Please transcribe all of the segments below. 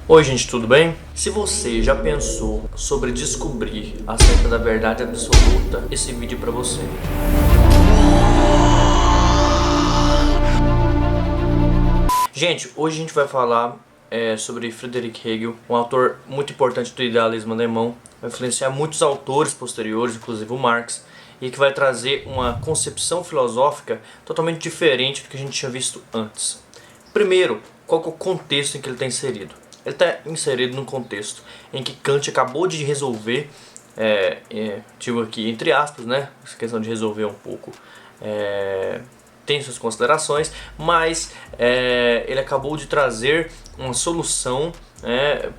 Oi gente, tudo bem? Se você já pensou sobre descobrir acerca da verdade absoluta, esse vídeo é para você. Gente, hoje a gente vai falar sobre Friedrich Hegel, um autor muito importante do idealismo alemão, vai influenciar muitos autores posteriores, inclusive o Marx, e que vai trazer uma concepção filosófica totalmente diferente do que a gente tinha visto antes. Primeiro, qual que é o contexto em que ele está inserido? Ele está inserido num contexto em que Kant acabou de resolver, digo aqui entre aspas, né? Essa questão de resolver um pouco tem suas considerações, mas ele acabou de trazer uma solução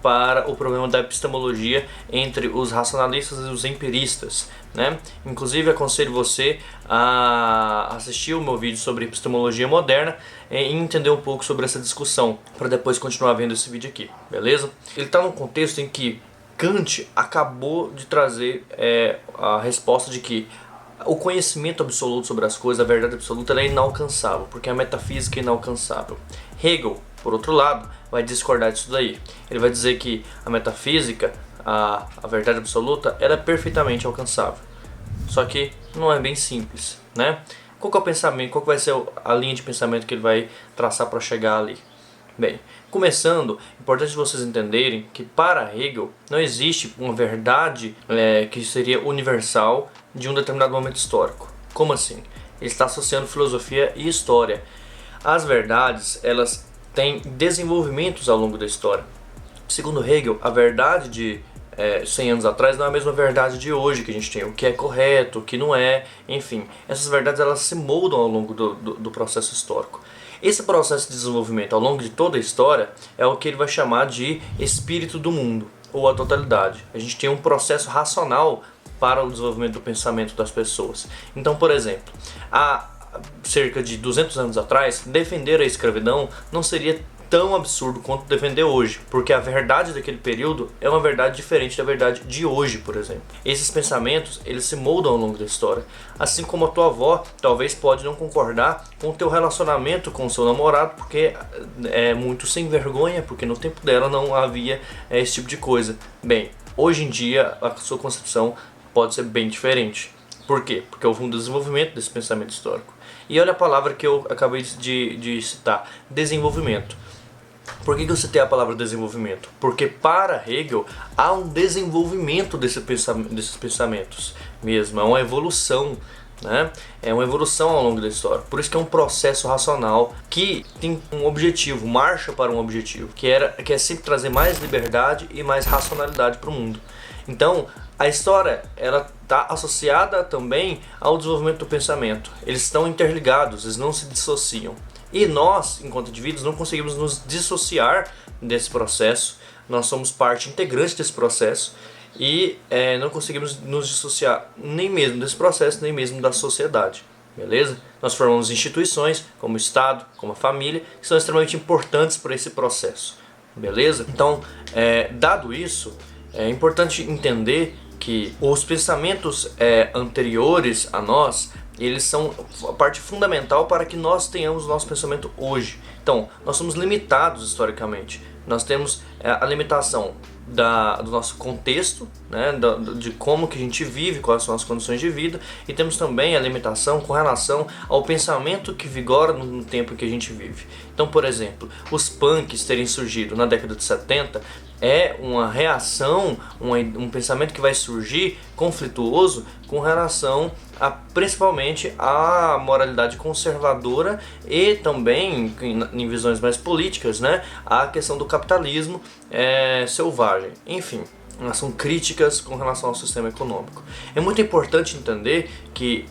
para o problema da epistemologia entre os racionalistas e os empiristas, né? Inclusive aconselho você a assistir o meu vídeo sobre epistemologia moderna e entender um pouco sobre essa discussão, para depois continuar vendo esse vídeo aqui, beleza? Ele está num contexto em que Kant acabou de trazer a resposta de que o conhecimento absoluto sobre as coisas, a verdade absoluta, ela é inalcançável, porque a metafísica é inalcançável. Hegel, por outro lado, vai discordar disso daí. Ele vai dizer que a metafísica, a verdade absoluta, ela é perfeitamente alcançável. Só que não é bem simples, né? Qual que é o pensamento, qual que vai ser a linha de pensamento que ele vai traçar para chegar ali? Bem, começando, é importante vocês entenderem que para Hegel não existe uma verdade que seria universal de um determinado momento histórico. Como assim? Ele está associando filosofia e história. As verdades, elas têm desenvolvimentos ao longo da história. Segundo Hegel, a verdade de 100 anos atrás não é a mesma verdade de hoje que a gente tem, o que é correto, o que não é, enfim. Essas verdades elas se moldam ao longo do processo histórico. Esse processo de desenvolvimento ao longo de toda a história é o que ele vai chamar de espírito do mundo, ou a totalidade. A gente tem um processo racional para o desenvolvimento do pensamento das pessoas. Então, por exemplo, há cerca de 200 anos atrás, defender a escravidão não seria tão absurdo quanto defender hoje, porque a verdade daquele período é uma verdade diferente da verdade de hoje, por exemplo. Esses pensamentos, eles se moldam ao longo da história. Assim como a tua avó talvez pode não concordar com o teu relacionamento com o seu namorado, porque é muito sem vergonha, porque no tempo dela não havia esse tipo de coisa. Bem, hoje em dia a sua concepção pode ser bem diferente. Por quê? Porque houve um desenvolvimento desse pensamento histórico. E olha a palavra que eu acabei de citar, desenvolvimento. Por que eu citei a palavra desenvolvimento? Porque para Hegel há um desenvolvimento desses pensamentos mesmo, é uma evolução, né? É uma evolução ao longo da história. Por isso que é um processo racional que tem um objetivo, marcha para um objetivo, que é sempre trazer mais liberdade e mais racionalidade para o mundo. Então, a história ela está associada também ao desenvolvimento do pensamento. Eles estão interligados, eles não se dissociam. E nós, enquanto indivíduos, não conseguimos nos dissociar desse processo. Nós somos parte integrante desse processo e não conseguimos nos dissociar nem mesmo desse processo, nem mesmo da sociedade. Beleza? Nós formamos instituições, como o Estado, como a família, que são extremamente importantes para esse processo. Beleza? Então, dado isso, é importante entender que os pensamentos anteriores a nós, eles são a parte fundamental para que nós tenhamos o nosso pensamento hoje. Então, nós somos limitados historicamente. Nós temos a limitação do nosso contexto, né, de como que a gente vive, quais são as condições de vida, e temos também a limitação com relação ao pensamento que vigora no tempo em que a gente vive. Então, por exemplo, os punks terem surgido na década de 70 é uma reação, um pensamento que vai surgir conflituoso com relação principalmente à moralidade conservadora e também, em visões mais políticas, né, a questão do capitalismo selvagem. Enfim, são críticas com relação ao sistema econômico. É muito importante entender que,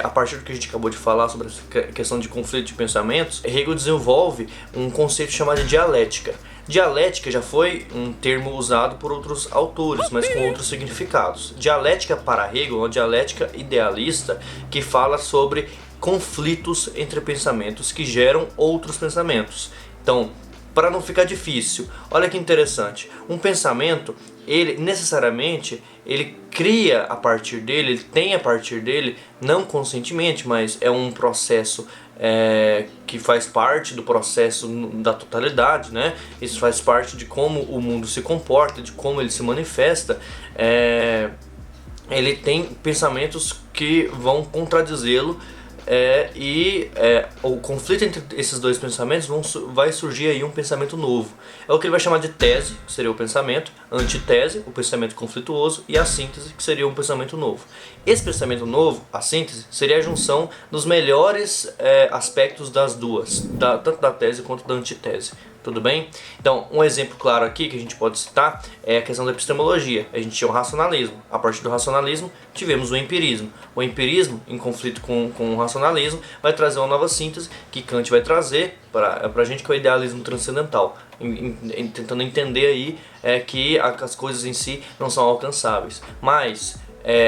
a partir do que a gente acabou de falar sobre essa questão de conflito de pensamentos, Hegel desenvolve um conceito chamado de dialética. Dialética já foi um termo usado por outros autores, mas com outros significados. Dialética para Hegel é uma dialética idealista que fala sobre conflitos entre pensamentos que geram outros pensamentos. Então, para não ficar difícil, olha que interessante, um pensamento, ele necessariamente, ele cria a partir dele, ele tem a partir dele, não conscientemente, mas é um processo que faz parte do processo da totalidade, né? Isso faz parte de como o mundo se comporta, de como ele se manifesta. Ele tem pensamentos que vão contradizê-lo, o conflito entre esses dois pensamentos vai surgir aí um pensamento novo. É o que ele vai chamar de tese, que seria o pensamento, antitese, o pensamento conflituoso, e a síntese, que seria um pensamento novo. Esse pensamento novo, a síntese, seria a junção dos melhores aspectos das duas, tanto da tese quanto da antitese. Tudo bem? Então, um exemplo claro aqui que a gente pode citar é a questão da epistemologia. A gente tinha o racionalismo. A partir do racionalismo, tivemos o empirismo. O empirismo, em conflito com o racionalismo, vai trazer uma nova síntese que Kant vai trazer para a gente, que é o idealismo transcendental. Tentando entender aí que as coisas em si não são alcançáveis. Mas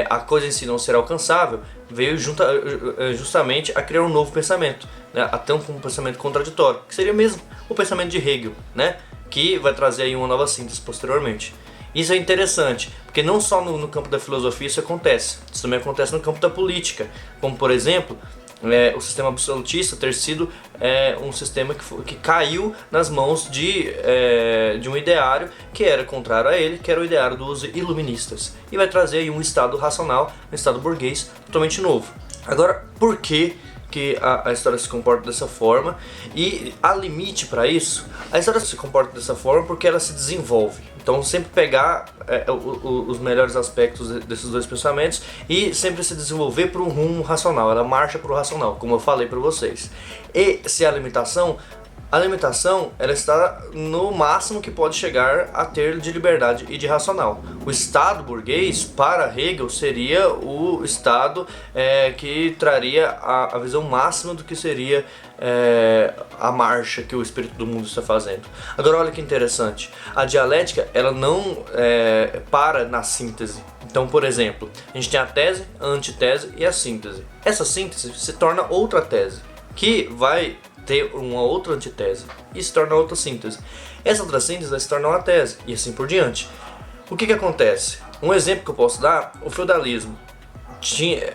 a coisa em si não ser alcançável veio justamente a criar um novo pensamento, né? Até um pensamento contraditório, que seria mesmo o pensamento de Hegel, né? Que vai trazer aí uma nova síntese posteriormente. Isso é interessante, porque não só no campo da filosofia isso acontece, isso também acontece no campo da política, como por exemplo o sistema absolutista ter sido um sistema que caiu nas mãos de um ideário que era contrário a ele, que era o ideário dos iluministas, e vai trazer aí um estado racional, um estado burguês totalmente novo. Agora, por que a história se comporta dessa forma? E há limite para isso? A história se comporta dessa forma porque ela se desenvolve. Então, sempre pegar os melhores aspectos desses dois pensamentos e sempre se desenvolver para um rumo racional. Ela marcha para o racional, como eu falei para vocês. E se há limitação, a limitação ela está no máximo que pode chegar a ter de liberdade e de racional. O Estado burguês, para Hegel, seria o Estado que traria a visão máxima do que seria a marcha que o espírito do mundo está fazendo. Agora olha que interessante, a dialética ela não para na síntese. Então, por exemplo, a gente tem a tese, a antitese e a síntese. Essa síntese se torna outra tese, que vai ter uma outra antitese e se torna outra síntese. Essa outra síntese vai se tornar uma tese e assim por diante. O que acontece? Um exemplo que eu posso dar, o feudalismo.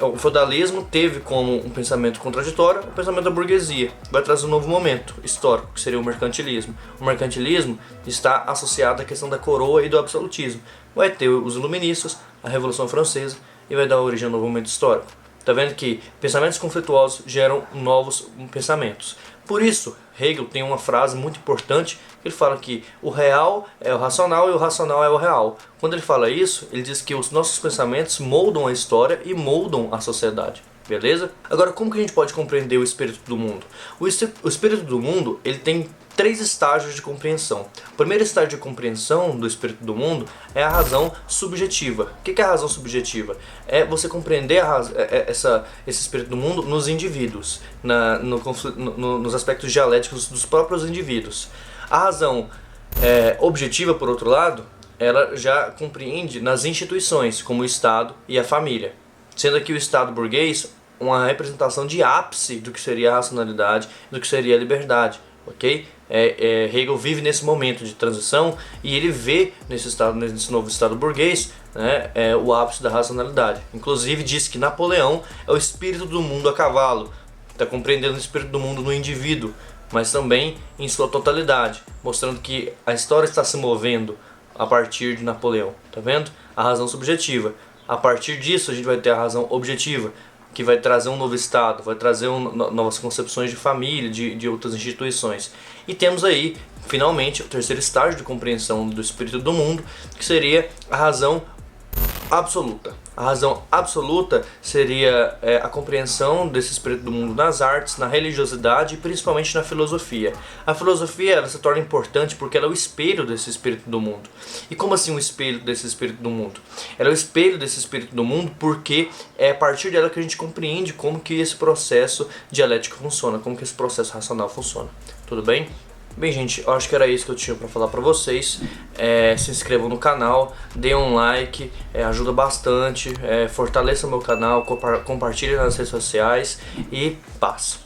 O feudalismo teve como um pensamento contraditório o pensamento da burguesia. Vai trazer um novo momento histórico, que seria o mercantilismo. O mercantilismo está associado à questão da coroa e do absolutismo. Vai ter os iluministas, a Revolução Francesa, e vai dar origem a um novo momento histórico. Está vendo que pensamentos conflituosos geram novos pensamentos. Por isso, Hegel tem uma frase muito importante, que ele fala que o real é o racional e o racional é o real. Quando ele fala isso, ele diz que os nossos pensamentos moldam a história e moldam a sociedade. Beleza? Agora, como que a gente pode compreender o espírito do mundo? O espírito do mundo ele tem 3 estágios de compreensão. O primeiro estágio de compreensão do espírito do mundo é a razão subjetiva. O que é a razão subjetiva? É você compreender esse espírito do mundo nos indivíduos, nos aspectos dialéticos dos próprios indivíduos. A razão objetiva, por outro lado, ela já compreende nas instituições, como o Estado e a família. Sendo aqui o Estado burguês uma representação de ápice do que seria a racionalidade, do que seria a liberdade, ok? Hegel vive nesse momento de transição e ele vê nesse novo Estado burguês, né, o ápice da racionalidade. Inclusive diz que Napoleão é o espírito do mundo a cavalo, está compreendendo o espírito do mundo no indivíduo, mas também em sua totalidade, mostrando que a história está se movendo a partir de Napoleão. Tá vendo? A razão subjetiva. A partir disso a gente vai ter a razão objetiva, que vai trazer um novo Estado, vai trazer novas concepções de família, de outras instituições. E temos aí, finalmente, o terceiro estágio de compreensão do espírito do mundo, que seria a razão absoluta. A razão absoluta seria a compreensão desse espírito do mundo nas artes, na religiosidade e principalmente na filosofia. A filosofia ela se torna importante porque ela é o espelho desse espírito do mundo. E como assim o espelho desse espírito do mundo? Ela é o espelho desse espírito do mundo porque é a partir dela que a gente compreende como que esse processo dialético funciona, como que esse processo racional funciona. Tudo bem? Bem, gente, eu acho que era isso que eu tinha para falar para vocês. Se inscrevam no canal, deem um like, ajuda bastante, fortaleça o meu canal, compartilhem nas redes sociais e paz.